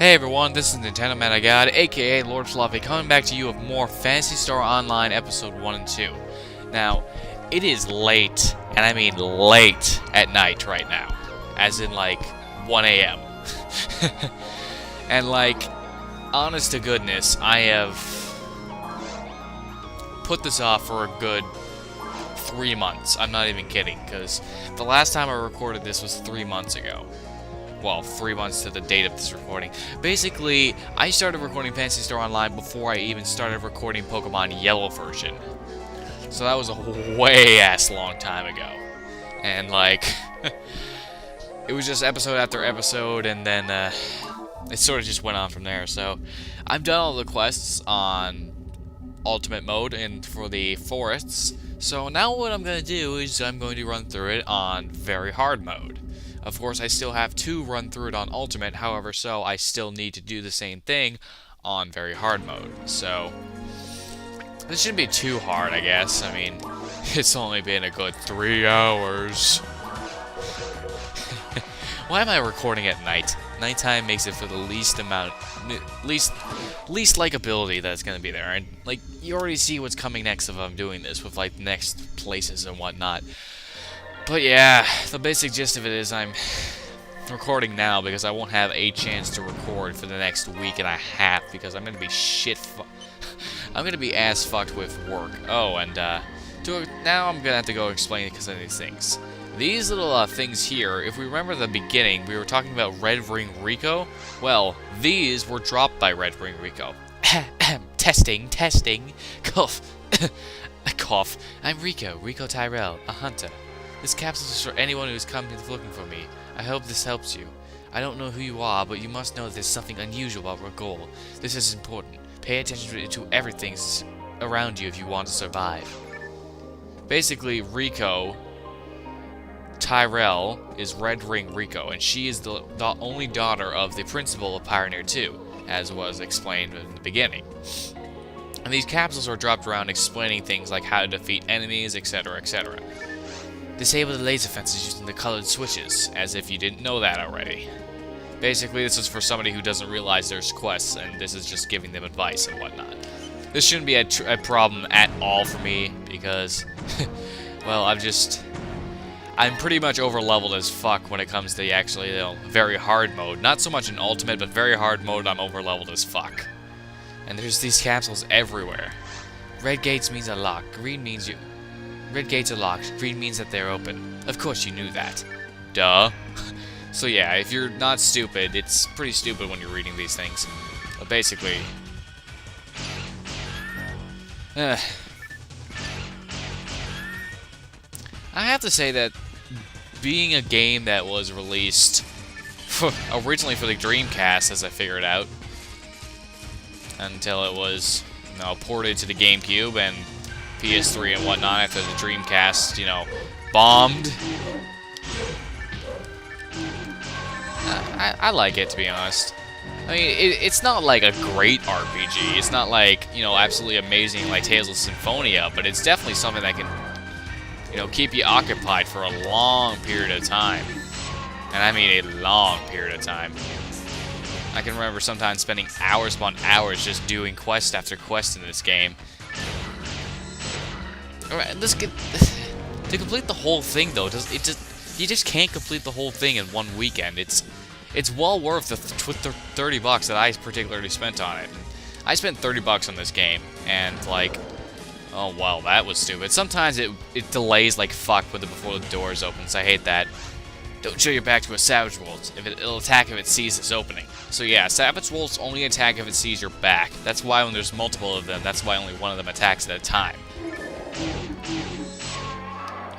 Hey everyone, this is Nintendo Man I God, aka Lord Fluffy, coming back to you with more Phantasy Star Online Episode 1 and 2. Now, it is late, and I mean late at night right now. As in like 1 AM. And like, honest to goodness, I have put this off for a good 3 months. I'm not even kidding, because the last time I recorded this was 3 months ago. Well, 3 months to the date of this recording. Basically, I started recording Phantasy Star Online before I even started recording Pokemon Yellow version. So that was a way-ass long time ago. And, like, it was just episode after episode, and then, it sort of just went on from there. So, I've done all the quests on Ultimate Mode and for the forests. So now what I'm going to do is I'm going to run through it on Very Hard Mode. Of course, I still have to run through it on Ultimate, however, so I still need to do the same thing on Very Hard Mode. So, this shouldn't be too hard, I guess. I mean, it's only been a good 3 hours. Why am I recording at night? Nighttime makes it for the least likability that's going to be there. And, like, you already see what's coming next if I'm doing this, with, like, next places and whatnot. But yeah, the basic gist of it is I'm recording now because I won't have a chance to record for the next week and a half because I'm gonna be I'm gonna be ass fucked with work. Oh, and now I'm gonna have to go explain it because of these things. These little things here, if we remember the beginning, we were talking about Red Ring Rico. Well, these were dropped by Red Ring Rico. Testing, cough, cough. I'm Rico Tyrell, a hunter. This capsule is for anyone who's come looking for me. I hope this helps you. I don't know who you are, but you must know there's something unusual about our goal. This is important. Pay attention to everything around you if you want to survive. Basically, Rico Tyrell is Red Ring Rico, and she is the only daughter of the principal of Pioneer 2, as was explained in the beginning. And these capsules are dropped around explaining things like how to defeat enemies, etc., etc. Disable the laser fences using the colored switches, as if you didn't know that already. Basically, this is for somebody who doesn't realize there's quests, and this is just giving them advice and whatnot. This shouldn't be a problem at all for me, because, well, I'm pretty much over-leveled as fuck when it comes to actually, very hard mode. Not so much in Ultimate, but very hard mode, I'm over-leveled as fuck. And there's these capsules everywhere. Red gates means a lock, green means you... Red gates are locked, green means that they're open. Of course you knew that. Duh. So yeah, if you're not stupid, it's pretty stupid when you're reading these things. But basically... I have to say that being a game that was released originally for the Dreamcast, as I figured out, until it was, ported to the GameCube and PS3 and whatnot after the Dreamcast, bombed. I like it, to be honest. I mean, it's not like a great RPG. It's not like, absolutely amazing like Tales of Symphonia, but it's definitely something that can, keep you occupied for a long period of time. And I mean a long period of time. I can remember sometimes spending hours upon hours just doing quest after quest in this game. Alright, let's get... To complete the whole thing, though, you just can't complete the whole thing in one weekend. It's well worth the $30 that I particularly spent on it. I spent $30 on this game, and, like... Oh, well, that was stupid. Sometimes it delays like fuck before the doors open, so I hate that. Don't show your back to a Savage Wolf. It'll attack if it sees this opening. So yeah, Savage Wolves only attack if it sees your back. That's why when there's multiple of them, that's why only one of them attacks at a time.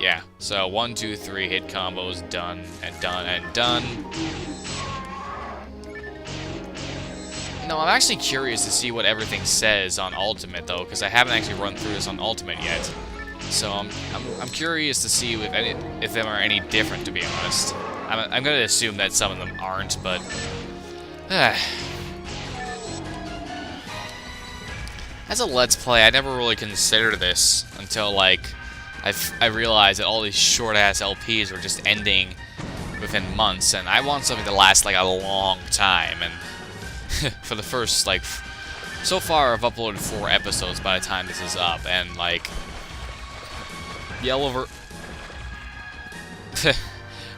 Yeah, so 1, 2, 3 hit combos, done, and done, and done. I'm actually curious to see what everything says on Ultimate, though, because I haven't actually run through this on Ultimate yet. So I'm curious to see if them are any different, to be honest. I'm going to assume that some of them aren't, but... As a Let's Play, I never really considered this until, like, I realized that all these short-ass LPs were just ending within months, and I want something to last, like, a long time, and for the first, like, so far I've uploaded 4 episodes by the time this is up, and, like, Yellow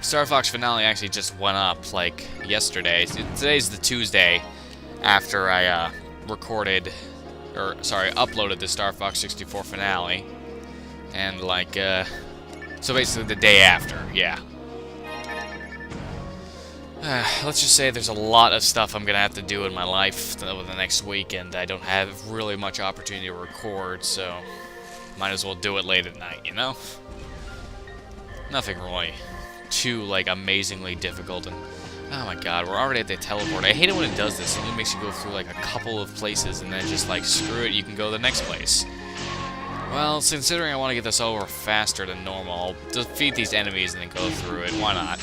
Star Fox finale actually just went up, like, yesterday. Today's the Tuesday after I, uploaded the Star Fox 64 finale. And, like, so basically the day after, yeah. Let's just say there's a lot of stuff I'm gonna have to do in my life over the next week, and I don't have really much opportunity to record, so might as well do it late at night, you know? Nothing really too, like, amazingly difficult, and oh my god, we're already at the teleport. I hate it when it does this. It only makes you go through, like, a couple of places, and then just, like, screw it, you can go to the next place. Well, considering I want to get this over faster than normal, I'll defeat these enemies and then go through it. Why not?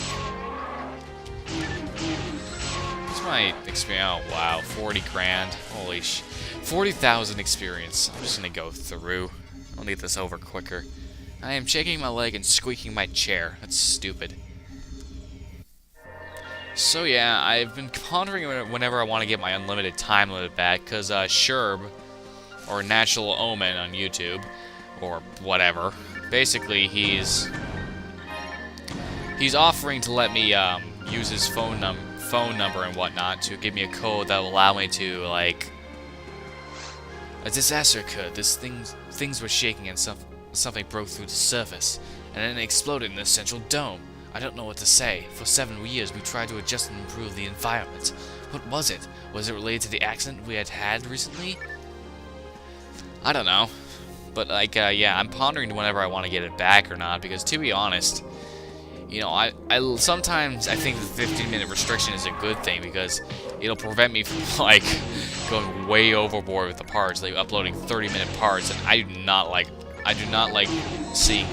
What's my experience? Oh, wow, 40 grand. Holy 40,000 experience. I'm just gonna go through. I'll get this over quicker. I am shaking my leg and squeaking my chair. That's stupid. So yeah, I've been pondering whenever I want to get my unlimited time limit back, because Sherb, or Natural Omen on YouTube, or whatever, basically he's offering to let me use his phone number and whatnot to give me a code that will allow me to, like, a disaster occurred. Things were shaking and something broke through the surface, and then it exploded in the central dome. I don't know what to say. For 7 years we tried to adjust and improve the environment. What was it? Was it related to the accident we had recently? I don't know. But, like, yeah, I'm pondering whenever I want to get it back or not, because to be honest, you know, I sometimes I think the 15-minute restriction is a good thing, because it'll prevent me from, like, going way overboard with the parts, like uploading 30-minute parts, and I do not like seeing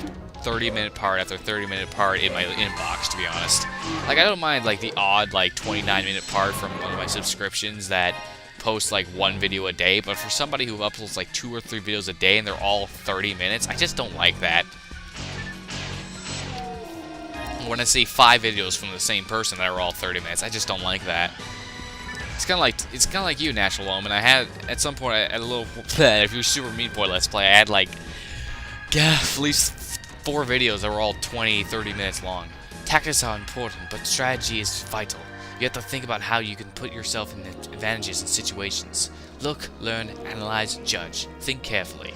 30-minute part after 30-minute part in my inbox, to be honest. Like, I don't mind, like, the odd, like, 29-minute part from one of my subscriptions that posts, like, 1 video a day, but for somebody who uploads, like, 2 or 3 videos a day and they're all 30 minutes, I just don't like that. When I see 5 videos from the same person that are all 30 minutes, I just don't like that. It's kind of like you, Natural Omen. I had, at some point, a little, if you were Super Meat Boy Let's Play, I had, like, at least 4 videos that were all 20, 30 minutes long. Tactics are important, but strategy is vital. You have to think about how you can put yourself in advantages in situations. Look, learn, analyze, judge. Think carefully.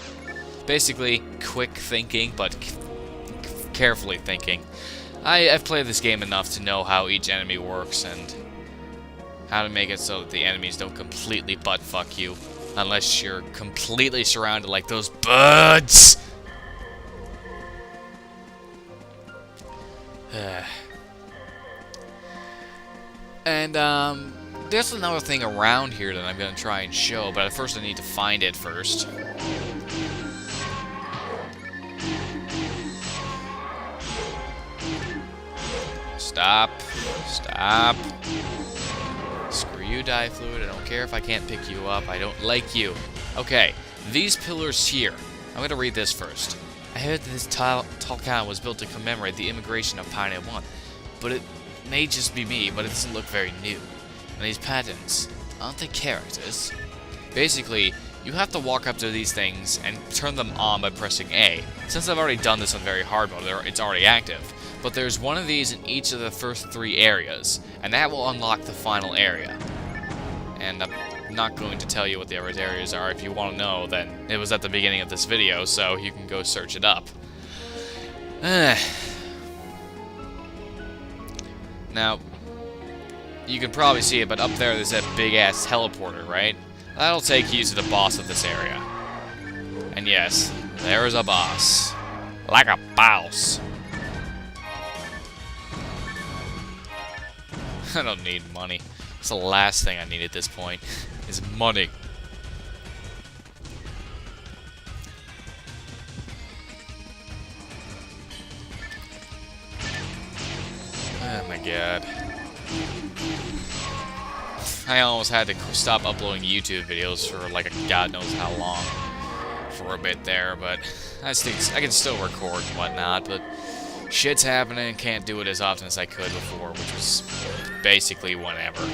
Basically, quick thinking, but carefully thinking. I've played this game enough to know how each enemy works and how to make it so that the enemies don't completely butt-fuck you. Unless you're completely surrounded like those birds! And, there's another thing around here that I'm gonna try and show, but at first I need to find it first. Stop. Stop. Screw you, die fluid. I don't care if I can't pick you up. I don't like you. Okay, these pillars here. I'm gonna read this first. I heard that this tall cannon was built to commemorate the immigration of Pioneer 1, but it may just be me, but it doesn't look very new. And these patterns, aren't they characters? Basically, you have to walk up to these things and turn them on by pressing A. Since I've already done this on very hard mode, it's already active. But there's one of these in each of the first 3 areas, and that will unlock the final area. And I'm not going to tell you what the other areas are. If you want to know, then it was at the beginning of this video, so you can go search it up. Now, you can probably see it, but up there's that big-ass teleporter, right? That'll take you to the boss of this area. And yes, there is a boss. Like a boss. I don't need money. It's the last thing I need at this point, is money. Oh my god. I almost had to stop uploading YouTube videos for like a god knows how long for a bit there, but I can still record and whatnot, but shit's happening and can't do it as often as I could before, which was basically whenever.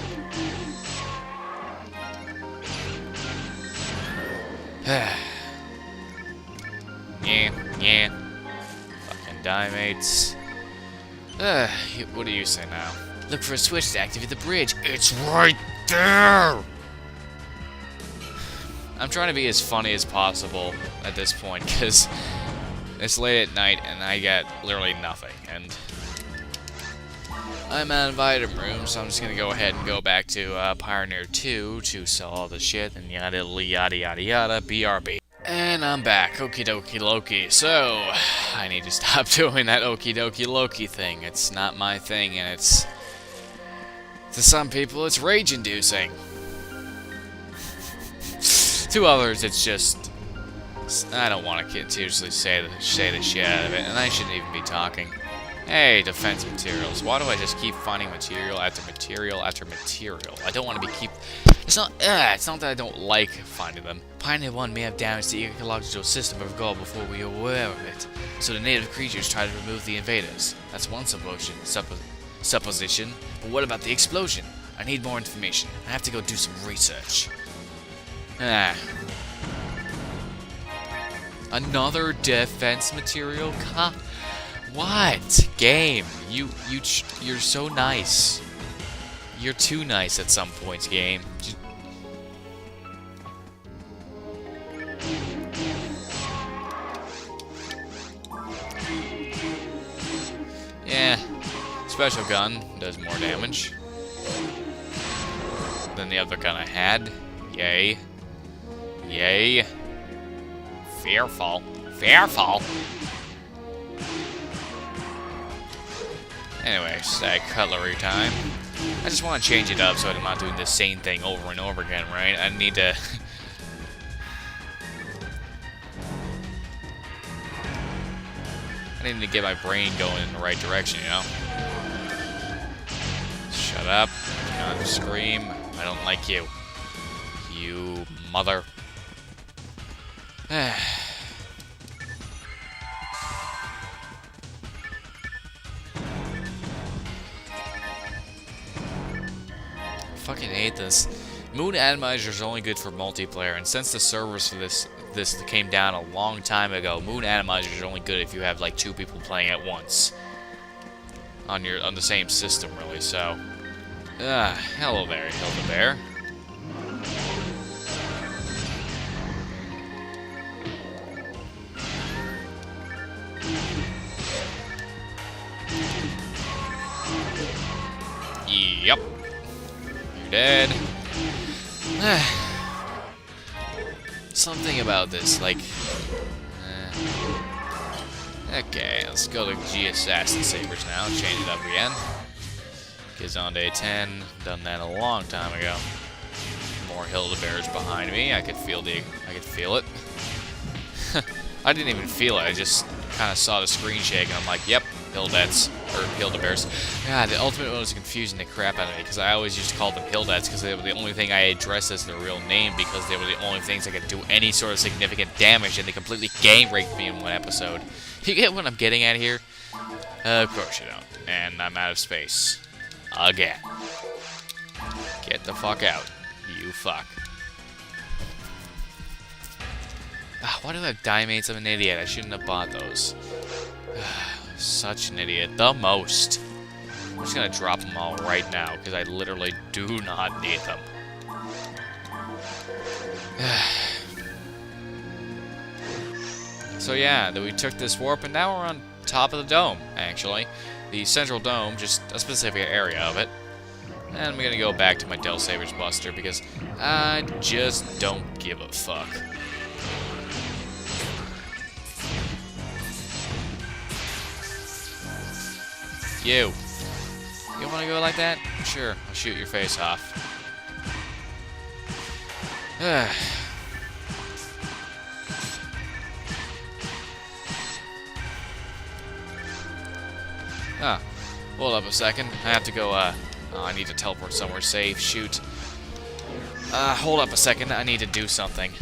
Yeah. Fucking Dimates. What do you say now? Look for a switch to activate the bridge. It's right there! I'm trying to be as funny as possible at this point, because it's late at night and I get literally nothing. And I'm out of item room, so I'm just gonna go ahead and go back to Pioneer 2 to sell all the shit and yada yada, BRB. And I'm back, okie dokie Loki. So, I need to stop doing that okie dokie Loki thing. It's not my thing, and it's... to some people, it's rage-inducing. To others, it's just... I don't want to continuously say the shit out of it, and I shouldn't even be talking. Hey, defense materials. Why do I just keep finding material after material after material? I don't want to be It's not that I don't like finding them. Pioneer 1 may have damaged the ecological system of Gaul before we were aware of it, so the native creatures try to remove the invaders. That's one supposition. But what about the explosion? I need more information. I have to go do some research. Another defense material? What? Game. You're so nice. You're too nice at some points, game. Yeah. Special gun does more damage than the other gun I had. Yay. Yay. Fearful. Fearful. Anyway, stack cutlery time. I just want to change it up so I'm not doing the same thing over and over again, right? I need to... I need to get my brain going in the right direction, you know? Shut up. Do not scream. I don't like you. You mother... Fucking hate this. Moon Atomizer is only good for multiplayer, and since the servers for this came down a long time ago, Moon Atomizer is only good if you have like 2 people playing at once on the same system, really. So, hello there, Hilda-Bear. Yep. Dead. Something about this, like... Okay, let's go to G Assassin Sabers now, change it up again. Kids on day 10, done that a long time ago. More Hilda-Bears behind me, I could feel it. I didn't even feel it, I just kind of saw the screen shake and I'm like, yep, Hilda-Bears. God, the ultimate one was confusing the crap out of me because I always used to call them Hildats because they were the only thing I addressed as their real name because they were the only things that could do any sort of significant damage, and they completely gang raped me in one episode. You get what I'm getting at here? Of course you don't. And I'm out of space. Again. Get the fuck out. You fuck. Why do I have Dimates? I'm an idiot. I shouldn't have bought those. Such an idiot. The most. I'm just gonna drop them all right now, because I literally do not need them. So yeah, we took this warp, and now we're on top of the dome, actually. The central dome, just a specific area of it. And I'm gonna go back to my Del Saber's Buster, because I just don't give a fuck. You wanna go like that? Sure, I'll shoot your face off. Hold up a second. I have to go, I need to teleport somewhere safe. Shoot. Hold up a second. I need to do something.